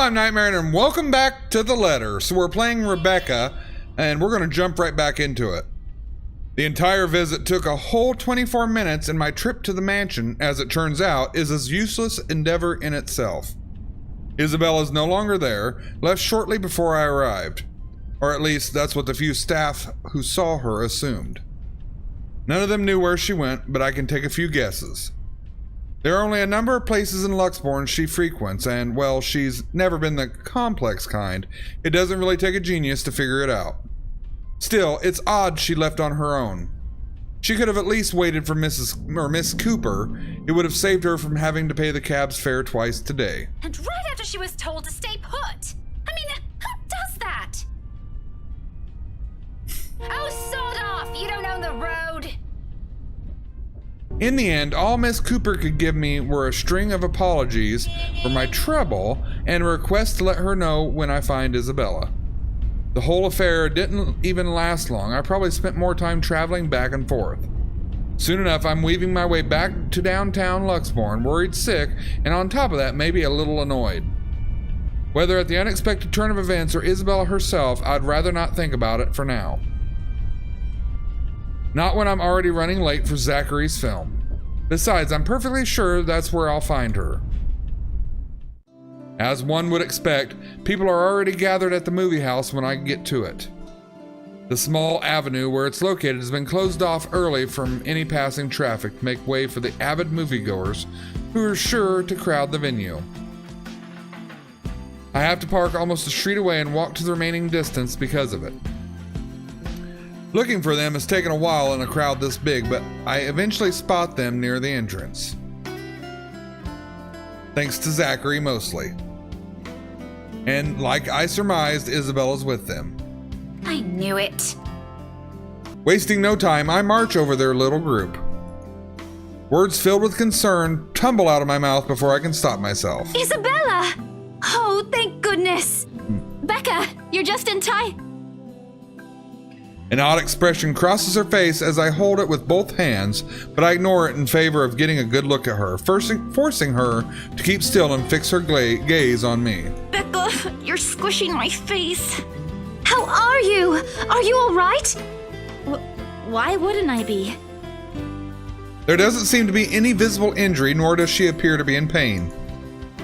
I'm Nightmaaron, and welcome back to The Letter. So we're playing Rebecca, and we're going to jump right back into it. The entire visit took a whole 24 minutes, and my trip to the mansion, as it turns out, is a useless endeavor in itself. Isabella's no longer there, left shortly before I arrived. Or at least, that's what the few staff who saw her assumed. None of them knew where she went, but I can take a few guesses. There are only a number of places in Luxbourne she frequents, and, well, she's never been the complex kind. It doesn't really take a genius to figure it out. Still, it's odd she left on her own. She could have at least waited for Miss Cooper. It would have saved her from having to pay the cab's fare twice today. And right after she was told to stay put. I mean, who does that? Oh, sod off! You don't own the road! In the end, all Miss Cooper could give me were a string of apologies for my trouble and a request to let her know when I find Isabella. The whole affair didn't even last long. I probably spent more time traveling back and forth. Soon enough, I'm weaving my way back to downtown Luxbourne, worried sick, and on top of that, maybe a little annoyed. Whether at the unexpected turn of events or Isabella herself, I'd rather not think about it for now. Not when I'm already running late for Zachary's film. Besides, I'm perfectly sure that's where I'll find her. As one would expect, people are already gathered at the movie house when I get to it. The small avenue where it's located has been closed off early from any passing traffic to make way for the avid moviegoers who are sure to crowd the venue. I have to park almost a street away and walk to the remaining distance because of it. Looking for them has taken a while in a crowd this big, but I eventually spot them near the entrance. Thanks to Zachary mostly. And like I surmised, Isabella's with them. I knew it. Wasting no time, I march over their little group. Words filled with concern tumble out of my mouth before I can stop myself. Isabella! Oh, thank goodness. Becca, you're just in time. An odd expression crosses her face as I hold it with both hands, but I ignore it in favor of getting a good look at her, forcing her to keep still and fix her gaze on me. Becca, you're squishing my face. How are you? Are you all right? Why wouldn't I be? There doesn't seem to be any visible injury, nor does she appear to be in pain.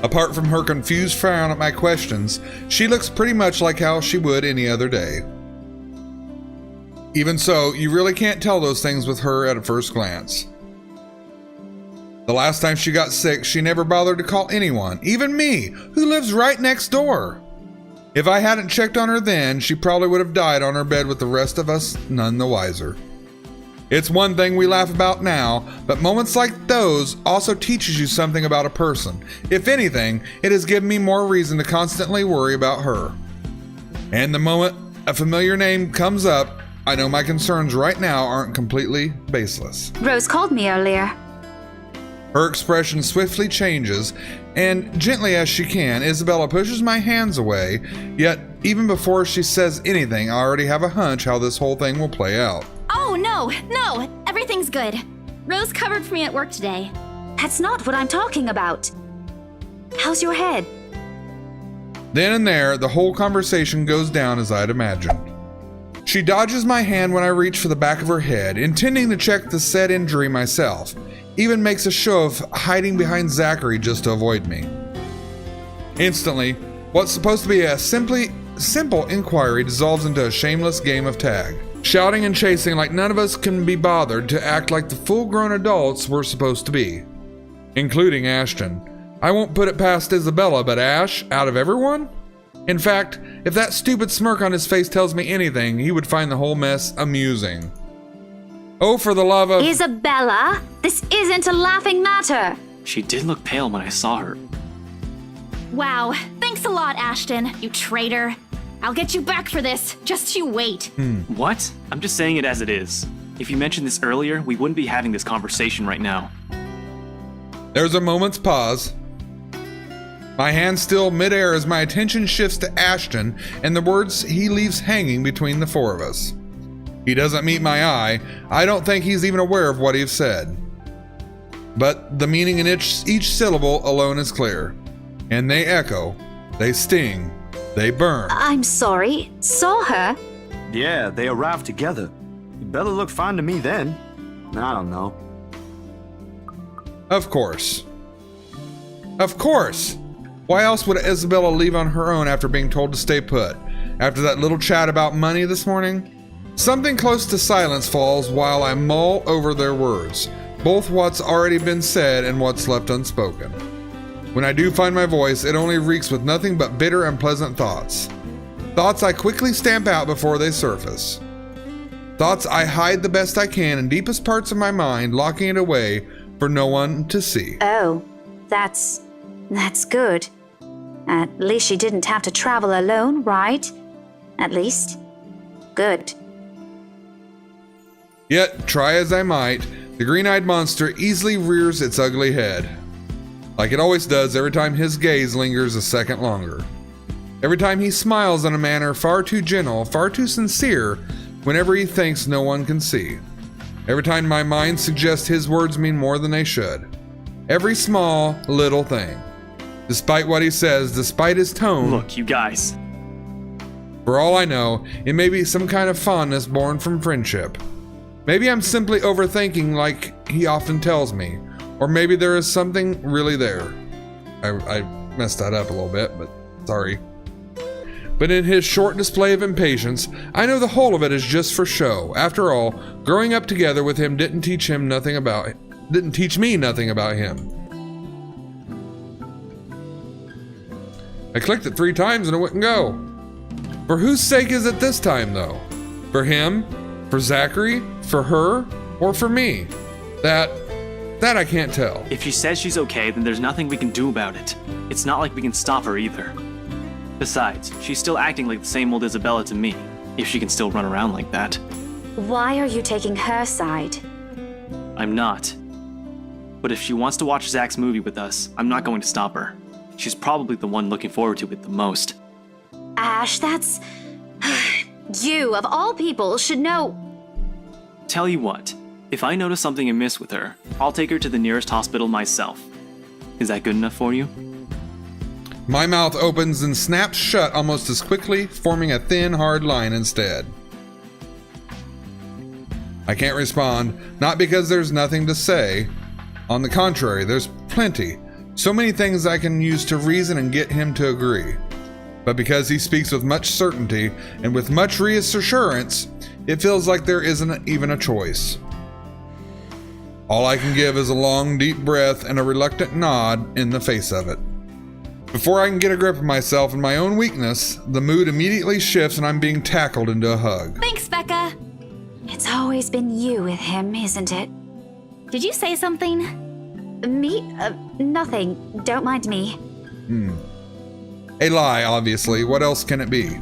Apart from her confused frown at my questions, she looks pretty much like how she would any other day. Even so, you really can't tell those things with her at a first glance. The last time she got sick, she never bothered to call anyone, even me, who lives right next door. If I hadn't checked on her then, she probably would have died on her bed with the rest of us none the wiser. It's one thing we laugh about now, but moments like those also teaches you something about a person. If anything, it has given me more reason to constantly worry about her. And the moment a familiar name comes up, I know my concerns right now aren't completely baseless. Rose called me earlier. Her expression swiftly changes, and gently as she can, Isabella pushes my hands away, yet even before she says anything, I already have a hunch how this whole thing will play out. Oh, no, everything's good. Rose covered for me at work today. That's not what I'm talking about. How's your head? Then and there, the whole conversation goes down as I'd imagined. She dodges my hand when I reach for the back of her head, intending to check the said injury myself. Even makes a show of hiding behind Zachary just to avoid me. Instantly, what's supposed to be a simple inquiry dissolves into a shameless game of tag. Shouting and chasing like none of us can be bothered to act like the full-grown adults we're supposed to be. Including Ashton. I won't put it past Isabella, but Ash, out of everyone? In fact, if that stupid smirk on his face tells me anything, he would find the whole mess amusing. Oh, for the love of— Isabella, this isn't a laughing matter. She did look pale when I saw her. Wow, thanks a lot, Ashton, you traitor. I'll get you back for this, just you wait. What? I'm just saying it as it is. If you mentioned this earlier, we wouldn't be having this conversation right now. There's a moment's pause. My hand still midair as my attention shifts to Ashton and the words he leaves hanging between the four of us. He doesn't meet my eye. I don't think he's even aware of what he's said. But the meaning in each syllable alone is clear, and they echo They sting. They burn. I'm sorry. Saw her? Yeah, they arrived together. Bella looked fine to me then. I don't know. Of course. Of course! Why else would Isabella leave on her own after being told to stay put? After that little chat about money this morning? Something close to silence falls while I mull over their words, both what's already been said and what's left unspoken. When I do find my voice, it only reeks with nothing but bitter, unpleasant thoughts. Thoughts I quickly stamp out before they surface. Thoughts I hide the best I can in deepest parts of my mind, locking it away for no one to see. Oh, that's good. At least she didn't have to travel alone, right? At least. Good. Yet, try as I might, the green-eyed monster easily rears its ugly head. Like it always does every time his gaze lingers a second longer. Every time he smiles in a manner far too gentle, far too sincere, whenever he thinks no one can see. Every time my mind suggests his words mean more than they should. Every small, little thing. Despite what he says, despite his tone. Look, you guys. For all I know, it may be some kind of fondness born from friendship. Maybe I'm simply overthinking like he often tells me. Or maybe there is something really there. I messed that up a little bit, but sorry. But in his short display of impatience, I know the whole of it is just for show. After all, growing up together with him didn't teach me nothing about him. I clicked it 3 times and it wouldn't go. For whose sake is it this time, though? For him? For Zachary? For her? Or for me? That I can't tell. If she says she's okay, then there's nothing we can do about it. It's not like we can stop her either. Besides, she's still acting like the same old Isabella to me, if she can still run around like that. Why are you taking her side? I'm not. But if she wants to watch Zach's movie with us, I'm not going to stop her. She's probably the one looking forward to it the most. Ash, that's... You, of all people, should know... Tell you what, if I notice something amiss with her, I'll take her to the nearest hospital myself. Is that good enough for you? My mouth opens and snaps shut almost as quickly, forming a thin, hard line instead. I can't respond, not because there's nothing to say. On the contrary, there's plenty. So many things I can use to reason and get him to agree. But because he speaks with much certainty and with much reassurance, it feels like there isn't even a choice. All I can give is a long, deep breath and a reluctant nod in the face of it. Before I can get a grip of myself and my own weakness, the mood immediately shifts and I'm being tackled into a hug. Thanks, Becca. It's always been you with him, isn't it? Did you say something? Me? Nothing. Don't mind me. A lie, obviously. What else can it be?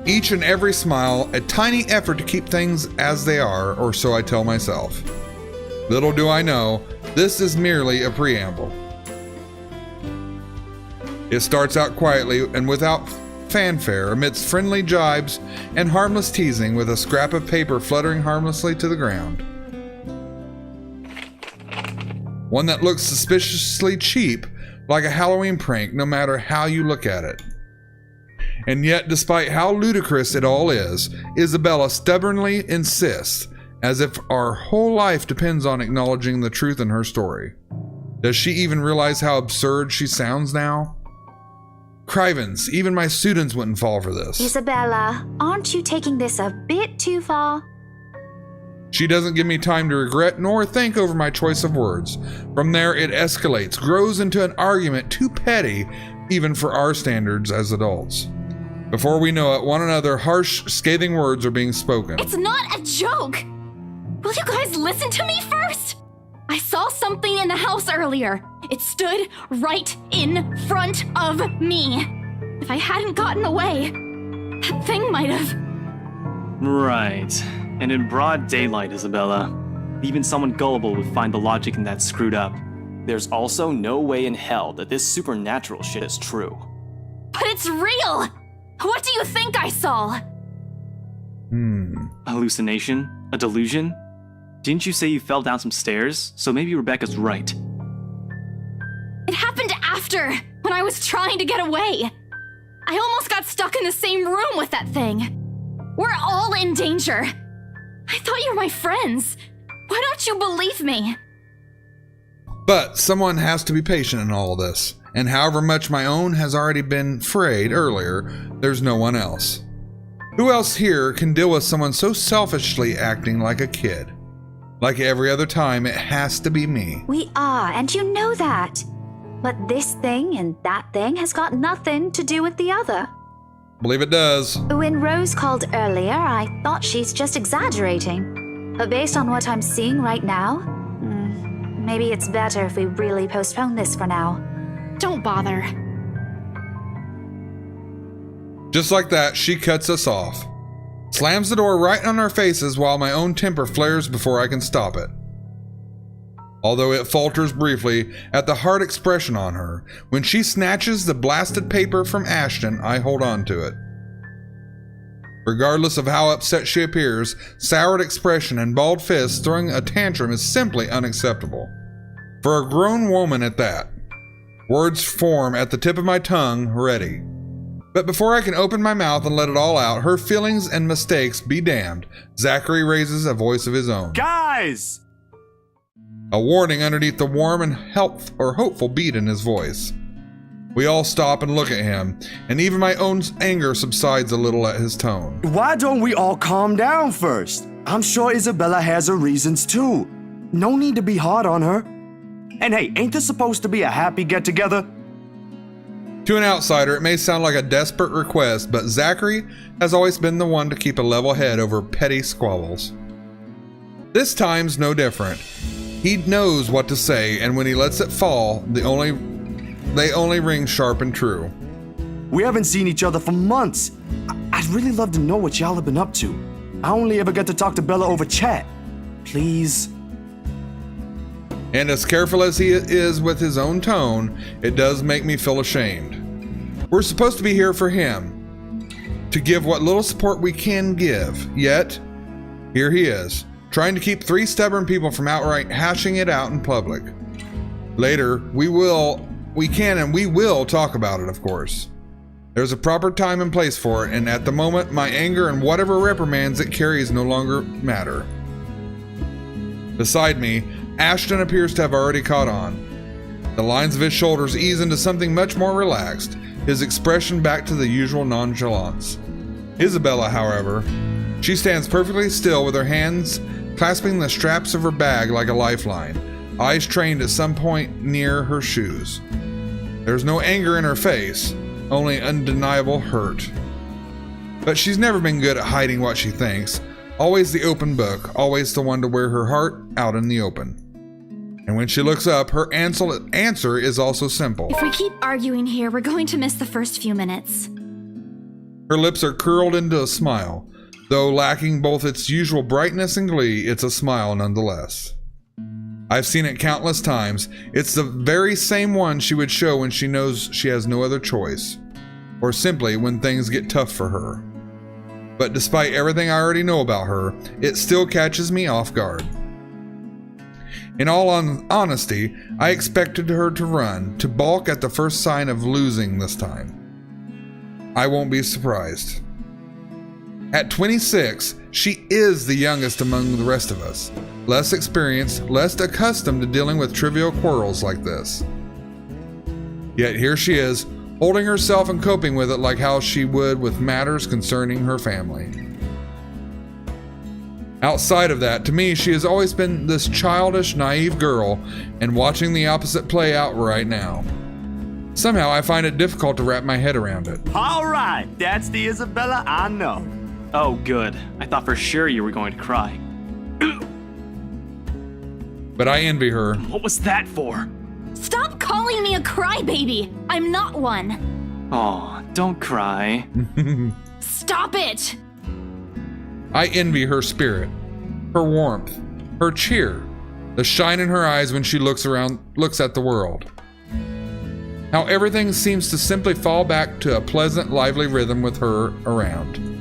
Each and every smile, a tiny effort to keep things as they are, or so I tell myself. Little do I know, this is merely a preamble. It starts out quietly and without fanfare, amidst friendly jibes and harmless teasing, with a scrap of paper fluttering harmlessly to the ground. One that looks suspiciously cheap, like a Halloween prank, no matter how you look at it. And yet, despite how ludicrous it all is, Isabella stubbornly insists, as if our whole life depends on acknowledging the truth in her story. Does she even realize how absurd she sounds now? Crivens, even my students wouldn't fall for this. Isabella, aren't you taking this a bit too far? She doesn't give me time to regret nor think over my choice of words. From there, it escalates, grows into an argument too petty even for our standards as adults. Before we know it, one another harsh, scathing words are being spoken. It's not a joke! Will you guys listen to me first? I saw something in the house earlier. It stood right in front of me. If I hadn't gotten away, that thing might have... Right. And in broad daylight, Isabella. Even someone gullible would find the logic in that screwed up. There's also no way in hell that this supernatural shit is true. But it's real! What do you think I saw? Hallucination? A delusion? Didn't you say you fell down some stairs? So maybe Rebecca's right. It happened after, when I was trying to get away. I almost got stuck in the same room with that thing. We're all in danger. I thought you were my friends. Why don't you believe me? But someone has to be patient in all this, and however much my own has already been frayed earlier, there's no one else. Who else here can deal with someone so selfishly acting like a kid? Like every other time, it has to be me. We are, and you know that. But this thing and that thing has got nothing to do with the other. Believe it does. When Rose called earlier, I thought she's just exaggerating. But based on what I'm seeing right now, maybe it's better if we really postpone this for now. Don't bother. Just like that, she cuts us off. Slams the door right on our faces while my own temper flares before I can stop it. Although it falters briefly at the hard expression on her, when she snatches the blasted paper from Ashton, I hold on to it. Regardless of how upset she appears, soured expression and balled fists throwing a tantrum is simply unacceptable. For a grown woman at that. Words form at the tip of my tongue, ready. But before I can open my mouth and let it all out, her feelings and mistakes be damned, Zachary raises a voice of his own. Guys! A warning underneath the warm and hopeful beat in his voice. We all stop and look at him, and even my own anger subsides a little at his tone. Why don't we all calm down first? I'm sure Isabella has her reasons too. No need to be hard on her. And hey, ain't this supposed to be a happy get-together? To an outsider, it may sound like a desperate request, but Zachary has always been the one to keep a level head over petty squabbles. This time's no different. He knows what to say, and when he lets it fall, they only ring sharp and true. We haven't seen each other for months. I'd really love to know what y'all have been up to. I only ever get to talk to Bella over chat. Please. And as careful as he is with his own tone, it does make me feel ashamed. We're supposed to be here for him, to give what little support we can give, yet here he is, trying to keep three stubborn people from outright hashing it out in public. Later, we can and we will talk about it, of course. There's a proper time and place for it, and at the moment, my anger and whatever reprimands it carries no longer matter. Beside me, Ashton appears to have already caught on. The lines of his shoulders ease into something much more relaxed, his expression back to the usual nonchalance. Isabella, however, she stands perfectly still with her hands clasping the straps of her bag like a lifeline, eyes trained at some point near her shoes. There's no anger in her face, only undeniable hurt. But she's never been good at hiding what she thinks, always the open book, always the one to wear her heart out in the open. And when she looks up, her answer is also simple. If we keep arguing here, we're going to miss the first few minutes. Her lips are curled into a smile. Though lacking both its usual brightness and glee, it's a smile nonetheless. I've seen it countless times. It's the very same one she would show when she knows she has no other choice, or simply when things get tough for her. But despite everything I already know about her, it still catches me off guard. In all honesty, I expected her to run, to balk at the first sign of losing this time. I won't be surprised. At 26, she is the youngest among the rest of us, less experienced, less accustomed to dealing with trivial quarrels like this. Yet here she is, holding herself and coping with it like how she would with matters concerning her family. Outside of that, to me, she has always been this childish, naive girl, and watching the opposite play out right now. Somehow I find it difficult to wrap my head around it. All right, that's the Isabella I know. Oh, good. I thought for sure you were going to cry. But I envy her. What was that for? Stop calling me a crybaby. I'm not one. Aw, don't cry. Stop it. I envy her spirit, her warmth, her cheer, the shine in her eyes when she looks at the world. How everything seems to simply fall back to a pleasant, lively rhythm with her around.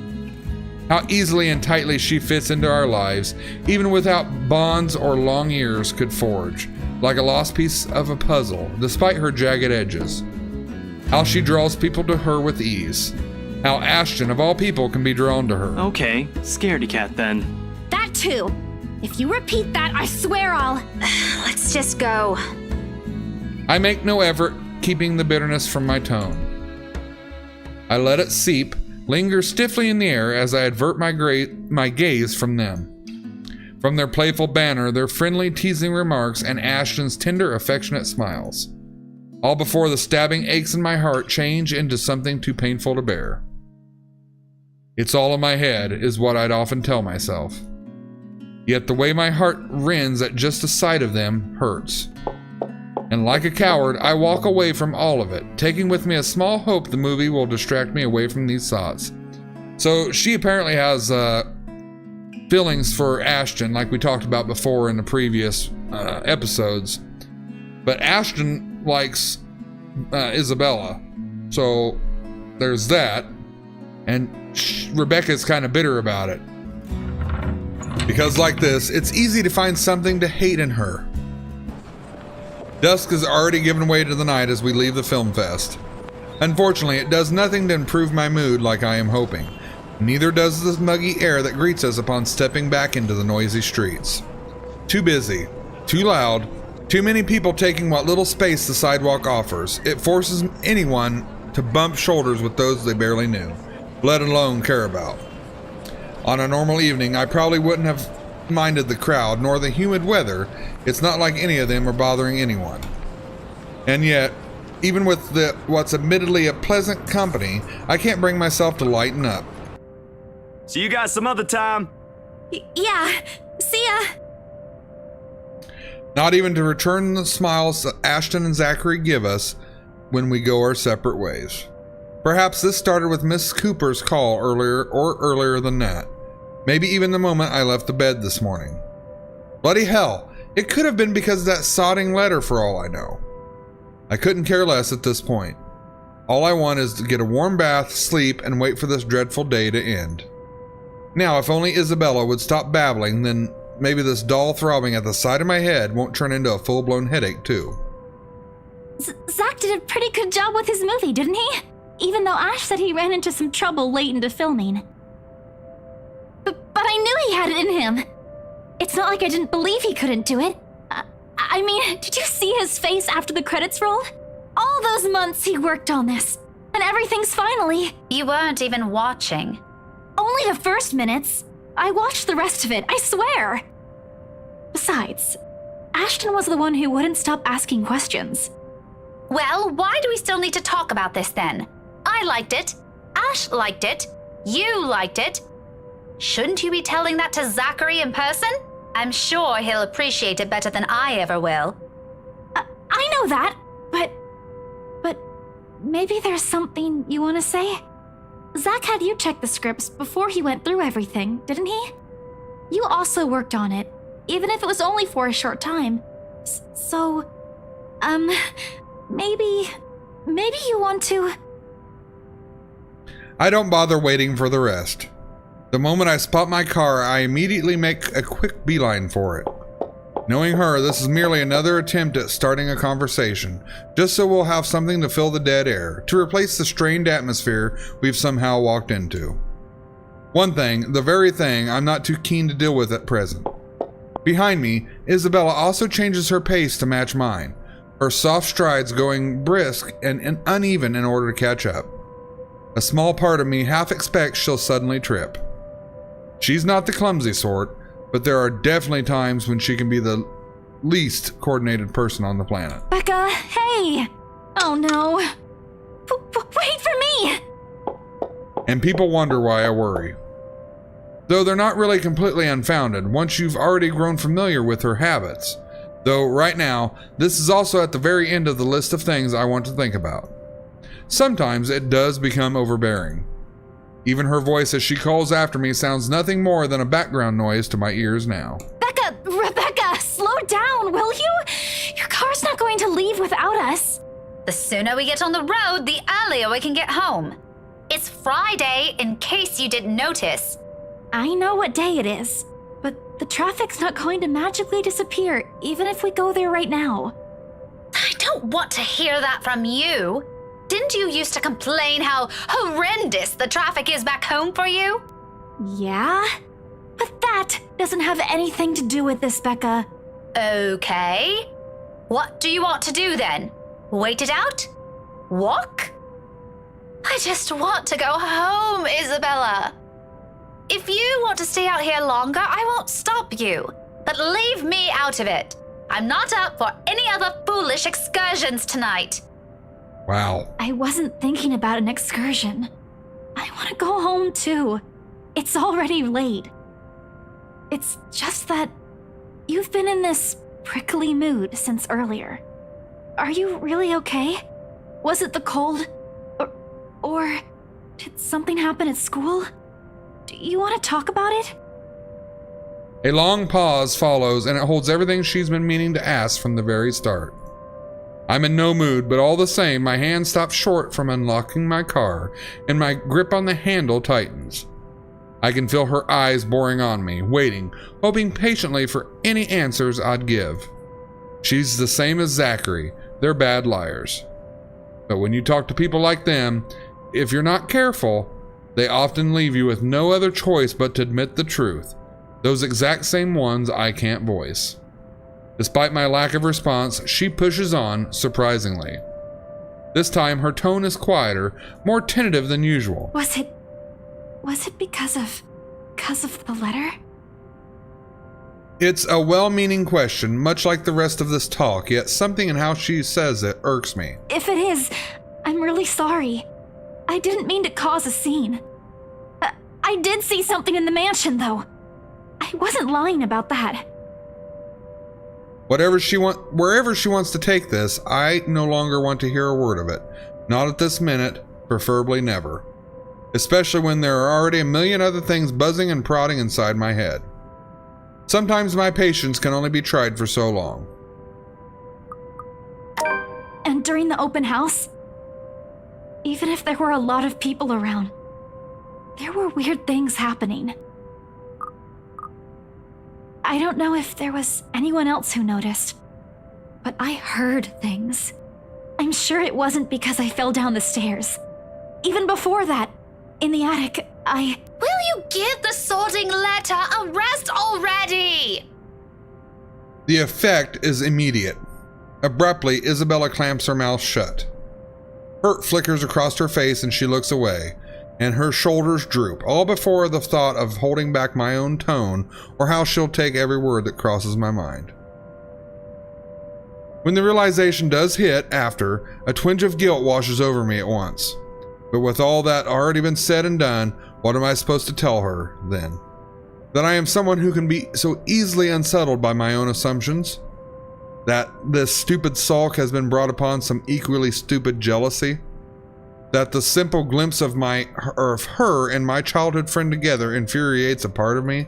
How easily and tightly she fits into our lives, even without bonds or long years could forge, like a lost piece of a puzzle, despite her jagged edges. How she draws people to her with ease. How Ashton, of all people, can be drawn to her. Okay, scaredy cat then. That too. If you repeat that, I swear I'll... Let's just go. I make no effort keeping the bitterness from my tone. I let it seep, linger stiffly in the air as I avert my gaze from them. From their playful banter, their friendly, teasing remarks, and Ashton's tender, affectionate smiles. All before the stabbing aches in my heart change into something too painful to bear. It's all in my head, is what I'd often tell myself. Yet the way my heart rends at just the sight of them hurts. And like a coward, I walk away from all of it, taking with me a small hope the movie will distract me away from these thoughts. So she apparently has feelings for Ashton, like we talked about before in the previous episodes. But Ashton likes Isabella, so there's that. And Rebecca's kind of bitter about it. Because like this, it's easy to find something to hate in her. Dusk has already given way to the night as we leave the film fest. Unfortunately, it does nothing to improve my mood like I am hoping. Neither does the muggy air that greets us upon stepping back into the noisy streets. Too busy, too loud, too many people taking what little space the sidewalk offers. It forces anyone to bump shoulders with those they barely knew, let alone care about. On a normal evening, I probably wouldn't have minded the crowd nor the humid weather. It's not like any of them are bothering anyone. And yet, even with what's admittedly a pleasant company, I can't bring myself to lighten up. See you guys some other time. Yeah, see ya. Not even to return the smiles that Ashton and Zachary give us when we go our separate ways. Perhaps this started with Miss Cooper's call earlier than that. Maybe even the moment I left the bed this morning. Bloody hell, it could have been because of that sodding letter for all I know. I couldn't care less at this point. All I want is to get a warm bath, sleep, and wait for this dreadful day to end. Now, if only Isabella would stop babbling, then maybe this dull throbbing at the side of my head won't turn into a full-blown headache too. Zach did a pretty good job with his movie, didn't he? Even though Ash said he ran into some trouble late into filming. But I knew he had it in him. It's not like I didn't believe he couldn't do it. I mean, did you see his face after the credits rolled? All those months he worked on this, and everything's finally... You weren't even watching. Only the first minutes. I watched the rest of it, I swear. Besides, Ashton was the one who wouldn't stop asking questions. Well, why do we still need to talk about this then? I liked it. Ash liked it. You liked it. Shouldn't you be telling that to Zachary in person? I'm sure he'll appreciate it better than I ever will. I know that, but maybe there's something you want to say? Zach had you check the scripts before he went through everything, didn't he? You also worked on it, even if it was only for a short time. So, maybe you want to... I don't bother waiting for the rest. The moment I spot my car, I immediately make a quick beeline for it. Knowing her, this is merely another attempt at starting a conversation, just so we'll have something to fill the dead air, to replace the strained atmosphere we've somehow walked into. One thing, the very thing I'm not too keen to deal with at present. Behind me, Isabella also changes her pace to match mine, her soft strides going brisk and uneven in order to catch up. A small part of me half expects she'll suddenly trip. She's not the clumsy sort, but there are definitely times when she can be the least coordinated person on the planet. Becca, hey! Oh no. Wait for me! And people wonder why I worry. Though they're not really completely unfounded once you've already grown familiar with her habits. Though right now, this is also at the very end of the list of things I want to think about. Sometimes it does become overbearing. Even her voice as she calls after me sounds nothing more than a background noise to my ears now. Rebecca, slow down, will you? Your car's not going to leave without us. The sooner we get on the road, the earlier we can get home. It's Friday, in case you didn't notice. I know what day it is, but the traffic's not going to magically disappear, even if we go there right now. I don't want to hear that from you. Didn't you used to complain how horrendous the traffic is back home for you? Yeah? But that doesn't have anything to do with this, Becca. Okay. What do you want to do then? Wait it out? Walk? I just want to go home, Isabella. If you want to stay out here longer, I won't stop you. But leave me out of it. I'm not up for any other foolish excursions tonight. Wow. I wasn't thinking about an excursion. I want to go home too. It's already late. It's just that you've been in this prickly mood since earlier. Are you really okay? Was it the cold? Or did something happen at school? Do you want to talk about it? A long pause follows, and it holds everything she's been meaning to ask from the very start. I'm in no mood, but all the same, my hand stops short from unlocking my car, and my grip on the handle tightens. I can feel her eyes boring on me, waiting, hoping patiently for any answers I'd give. She's the same as Zachary. They're bad liars. But when you talk to people like them, if you're not careful, they often leave you with no other choice but to admit the truth. Those exact same ones I can't voice. Despite my lack of response, she pushes on, surprisingly. This time, her tone is quieter, more tentative than usual. Was it because of the letter? It's a well-meaning question, much like the rest of this talk, yet something in how she says it irks me. If it is, I'm really sorry. I didn't mean to cause a scene. I did see something in the mansion, though. I wasn't lying about that. Wherever she wants to take this, I no longer want to hear a word of it. Not at this minute, preferably never. Especially when there are already a million other things buzzing and prodding inside my head. Sometimes my patience can only be tried for so long. And during the open house, even if there were a lot of people around, there were weird things happening. I don't know if there was anyone else who noticed, but I heard things. I'm sure it wasn't because I fell down the stairs. Even before that, in the attic, Will you give the sorting letter a rest already? The effect is immediate. Abruptly, Isabella clamps her mouth shut. Hurt flickers across her face and she looks away, and her shoulders droop, all before the thought of holding back my own tone or how she'll take every word that crosses my mind. When the realization does hit after, a twinge of guilt washes over me at once. But with all that already been said and done, what am I supposed to tell her, then? That I am someone who can be so easily unsettled by my own assumptions? That this stupid sulk has been brought upon some equally stupid jealousy? That the simple glimpse of her and my childhood friend together infuriates a part of me?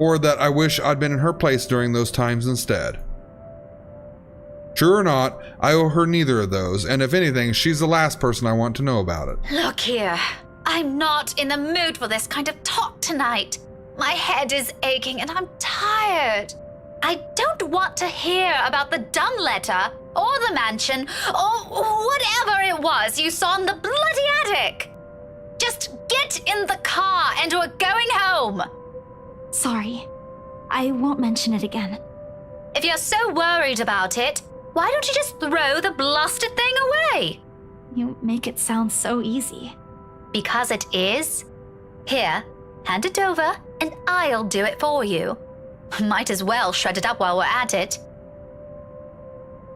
Or that I wish I'd been in her place during those times instead? True or not, I owe her neither of those, and if anything, she's the last person I want to know about it. Look here, I'm not in the mood for this kind of talk tonight. My head is aching and I'm tired. I don't want to hear about the dumb letter, or the mansion, or whatever it was you saw in the bloody attic. Just get in the car and we're going home. sorry. I won't mention it again. If you're so worried about it, why don't you just throw the blasted thing away? You make it sound so easy. Because it is. Here, hand it over, and I'll do it for you. Might as well shred it up while we're at it.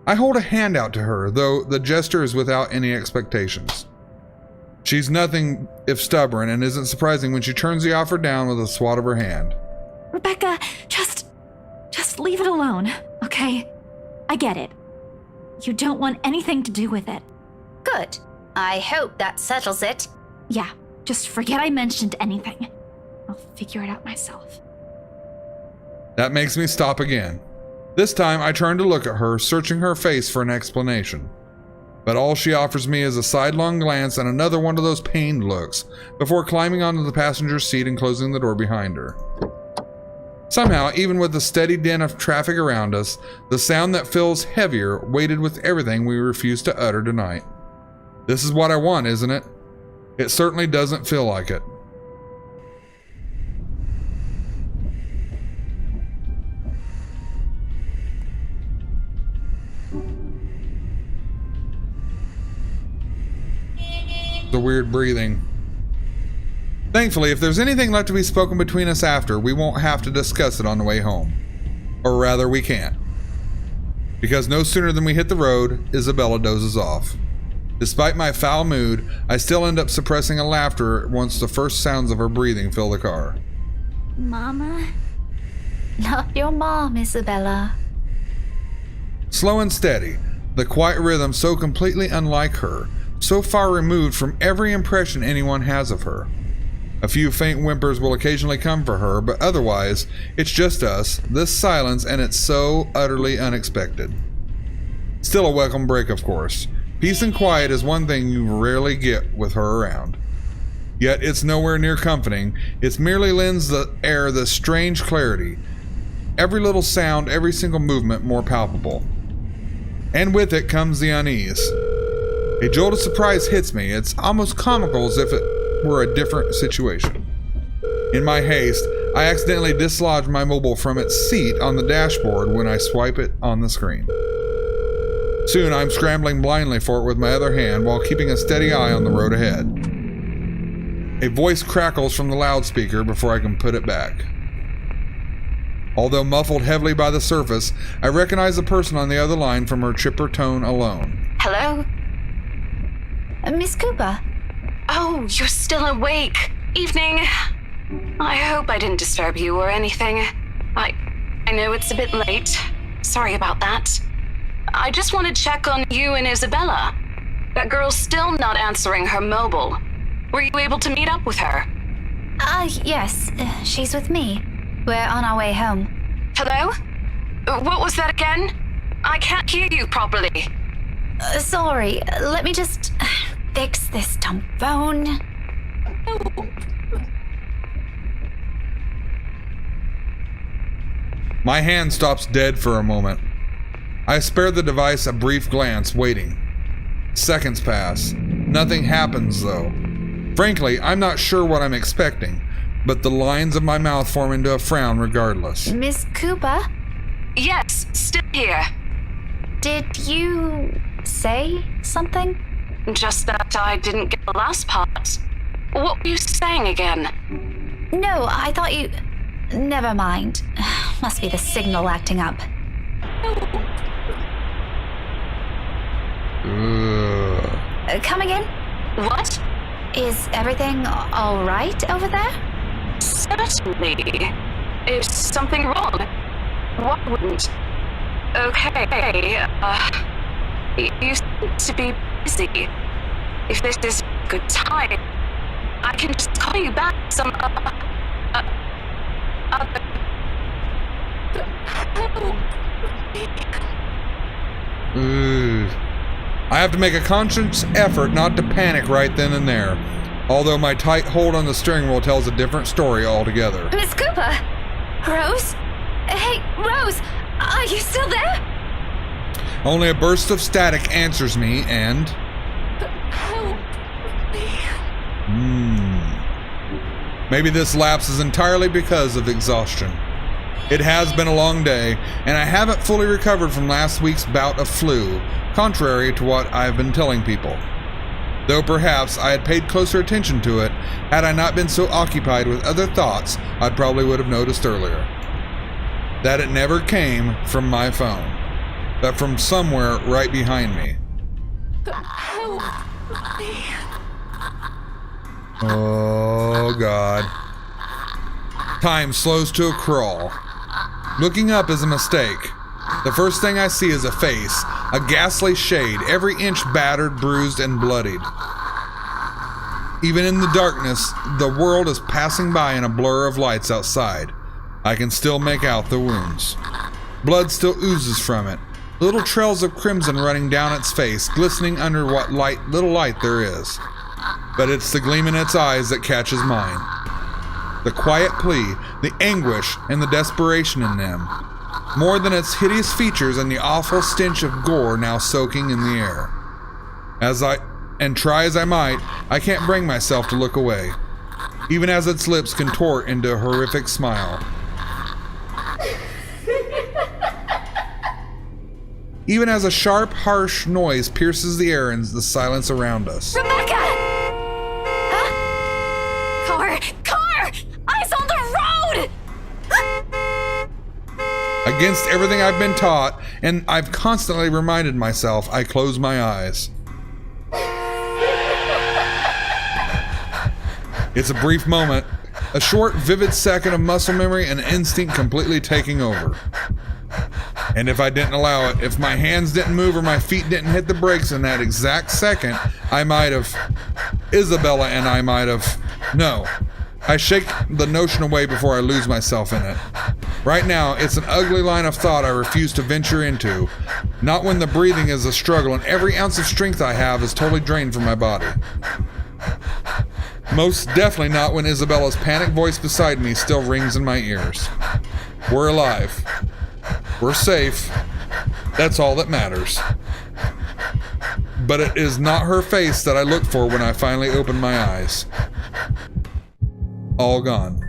I hold a hand out to her, though the gesture is without any expectations. She's nothing if stubborn, and isn't surprising when she turns the offer down with a swat of her hand. Rebecca, just leave it alone, okay? I get it. You don't want anything to do with it. Good. I hope that settles it. Yeah, just forget I mentioned anything. I'll figure it out myself. That makes me stop again. This time I turn to look at her, searching her face for an explanation. But all she offers me is a sidelong glance and another one of those pained looks, before climbing onto the passenger seat and closing the door behind her. Somehow, even with the steady din of traffic around us, the sound that feels heavier weighted with everything we refuse to utter tonight. This is what I want, isn't it? It certainly doesn't feel like it. The weird breathing. Thankfully, if there's anything left to be spoken between us after, we won't have to discuss it on the way home. Or rather, we can't. Because no sooner than we hit the road, Isabella dozes off. Despite my foul mood, I still end up suppressing a laughter once the first sounds of her breathing fill the car. Mama? Not your mom, Isabella. Slow and steady, the quiet rhythm so completely unlike her, so far removed from every impression anyone has of her. A few faint whimpers will occasionally come for her, but otherwise, it's just us, this silence, and it's so utterly unexpected. Still a welcome break, of course. Peace and quiet is one thing you rarely get with her around. Yet it's nowhere near comforting, it merely lends the air this strange clarity. Every little sound, every single movement more palpable. And with it comes the unease. A jolt of surprise hits me, it's almost comical as if it were a different situation. In my haste, I accidentally dislodge my mobile from its seat on the dashboard when I swipe it on the screen. Soon I'm scrambling blindly for it with my other hand while keeping a steady eye on the road ahead. A voice crackles from the loudspeaker before I can put it back. Although muffled heavily by the surface, I recognize the person on the other line from her chipper tone alone. Hello? Miss Cooper? Oh, you're still awake. Evening. I hope I didn't disturb you or anything. I know it's a bit late. Sorry about that. I just want to check on you and Isabella. That girl's still not answering her mobile. Were you able to meet up with her? Yes. She's with me. We're on our way home. Hello? What was that again? I can't hear you properly. Sorry. Let me just fix this dumb phone. My hand stops dead for a moment. I spare the device a brief glance, waiting. Seconds pass. Nothing happens, though. Frankly, I'm not sure what I'm expecting, but the lines of my mouth form into a frown regardless. Miss Cooper? Yes, still here. Did you say something? Just that I didn't get the last part. What were you saying again? No, I thought you... Never mind. Must be the signal acting up. Coming in? What? Is everything all right over there? Certainly. Is something wrong? What wouldn't? Okay, you seem to be busy. If this is a good time, I can just call you back some other... I have to make a conscious effort not to panic right then and there, although my tight hold on the steering wheel tells a different story altogether. Miss Cooper? Rose? Hey, Rose! Are you still there? Only a burst of static answers me, and... Maybe this lapse is entirely because of exhaustion. It has been a long day, and I haven't fully recovered from last week's bout of flu, contrary to what I have been telling people. Though perhaps I had paid closer attention to it, had I not been so occupied with other thoughts I probably would have noticed earlier. That it never came from my phone, but from somewhere right behind me. Oh, God. Time slows to a crawl. Looking up is a mistake. The first thing I see is a face, a ghastly shade, every inch battered, bruised, and bloodied. Even in the darkness, the world is passing by in a blur of lights outside. I can still make out the wounds. Blood still oozes from it, little trails of crimson running down its face, glistening under what little light there is. But it's the gleam in its eyes that catches mine. The quiet plea, the anguish, and the desperation in them. More than its hideous features and the awful stench of gore now soaking in the air. As I and try as I might, I can't bring myself to look away, even as its lips contort into a horrific smile. Even as a sharp, harsh noise pierces the air and the silence around us. Rebecca! Huh? Car! Eyes on the road! Against everything I've been taught, and I've constantly reminded myself, I close my eyes. It's a brief moment, a short, vivid second of muscle memory and instinct completely taking over. And if I didn't allow it, if my hands didn't move or my feet didn't hit the brakes in that exact second, I might have... Isabella and I might have... No. I shake the notion away before I lose myself in it. Right now, it's an ugly line of thought I refuse to venture into. Not when the breathing is a struggle and every ounce of strength I have is totally drained from my body. Most definitely not when Isabella's panicked voice beside me still rings in my ears. We're alive. We're safe. That's all that matters. But it is not her face that I look for when I finally open my eyes. All gone.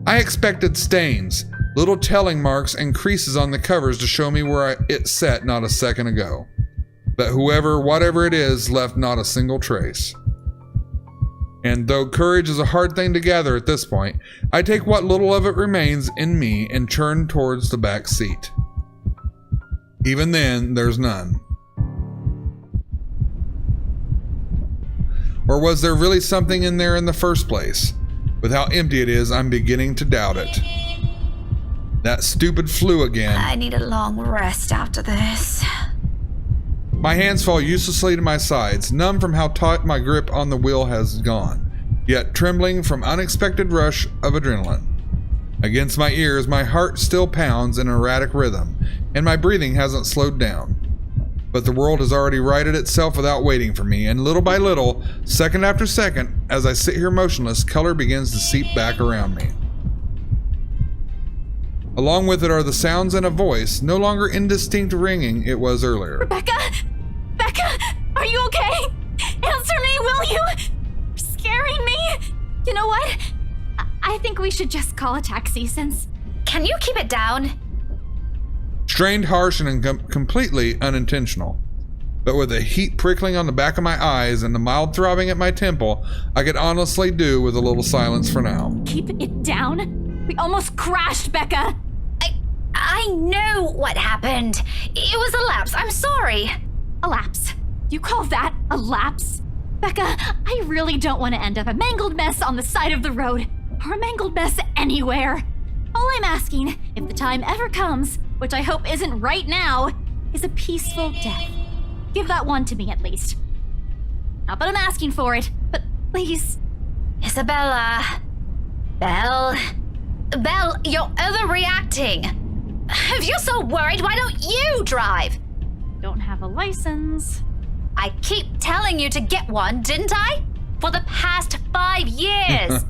I expected stains, little telling marks and creases on the covers to show me where it sat not a second ago. But whatever it is, left not a single trace. And though courage is a hard thing to gather at this point, I take what little of it remains in me and turn towards the back seat. Even then, there's none. Or was there really something in there in the first place? With how empty it is, I'm beginning to doubt it. That stupid flu again. I need a long rest after this. My hands fall uselessly to my sides, numb from how taut my grip on the wheel has gone, yet trembling from unexpected rush of adrenaline. Against my ears, my heart still pounds in an erratic rhythm, and my breathing hasn't slowed down. But the world has already righted itself without waiting for me, and little by little, second after second, as I sit here motionless, color begins to seep back around me. Along with it are the sounds and a voice, no longer indistinct ringing it was earlier. Rebecca! Becca! Are you okay? Answer me, will you? You're scaring me! You know what? I think we should just call a taxi since... Can you keep it down? Strained, harsh, and completely unintentional. But with the heat prickling on the back of my eyes and the mild throbbing at my temple, I could honestly do with a little silence for now. Keep it down? We almost crashed, Becca! I know what happened. It was a lapse. I'm sorry. A lapse? You call that a lapse? Becca, I really don't want to end up a mangled mess on the side of the road, or a mangled mess anywhere. All I'm asking, if the time ever comes, which I hope isn't right now, is a peaceful death. Give that one to me at least. Not that I'm asking for it, but please. Isabella. Belle, you're overreacting. If you're so worried, why don't you drive? Don't have a license. I keep telling you to get one, didn't I? For the past 5 years.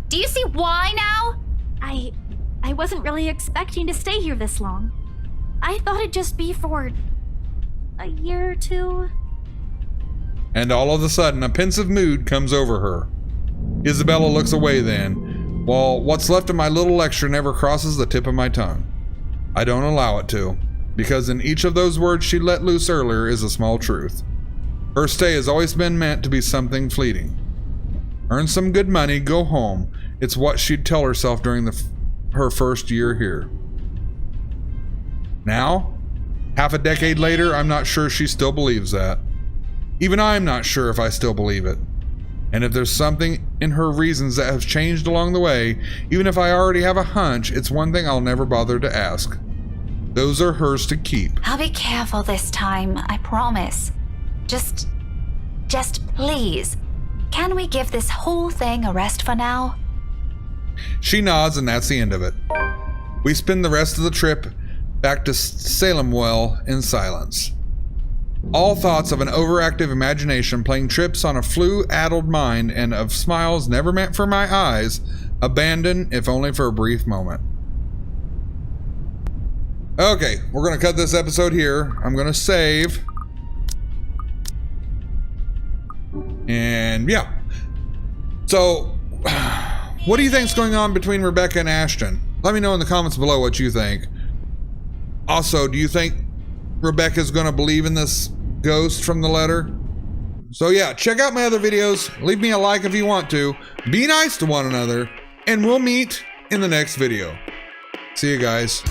Do you see why now? I wasn't really expecting to stay here this long. I thought it'd just be for a year or two. And all of a sudden, a pensive mood comes over her. Isabella looks away then, while what's left of my little lecture never crosses the tip of my tongue. I don't allow it to, because in each of those words she let loose earlier is a small truth. Her stay has always been meant to be something fleeting. Earn some good money, go home. It's what she'd tell herself during her first year here. Now, half a decade later, I'm not sure she still believes that. Even I'm not sure if I still believe it. And if there's something in her reasons that have changed along the way, even if I already have a hunch, it's one thing I'll never bother to ask. Those are hers to keep. I'll be careful this time, I promise. Just please, can we give this whole thing a rest for now? She nods and that's the end of it. We spend the rest of the trip back to Salemwell in silence. All thoughts of an overactive imagination playing tricks on a flu-addled mind and of smiles never meant for my eyes, abandoned if only for a brief moment. Okay, we're going to cut this episode here. I'm going to save. And yeah. So, what do you think's going on between Rebecca and Ashton? Let me know in the comments below what you think. Also, do you think Rebecca's gonna believe in this ghost from the letter? So yeah, check out my other videos. Leave me a like if you want to. Be nice to one another. And we'll meet in the next video. See you guys.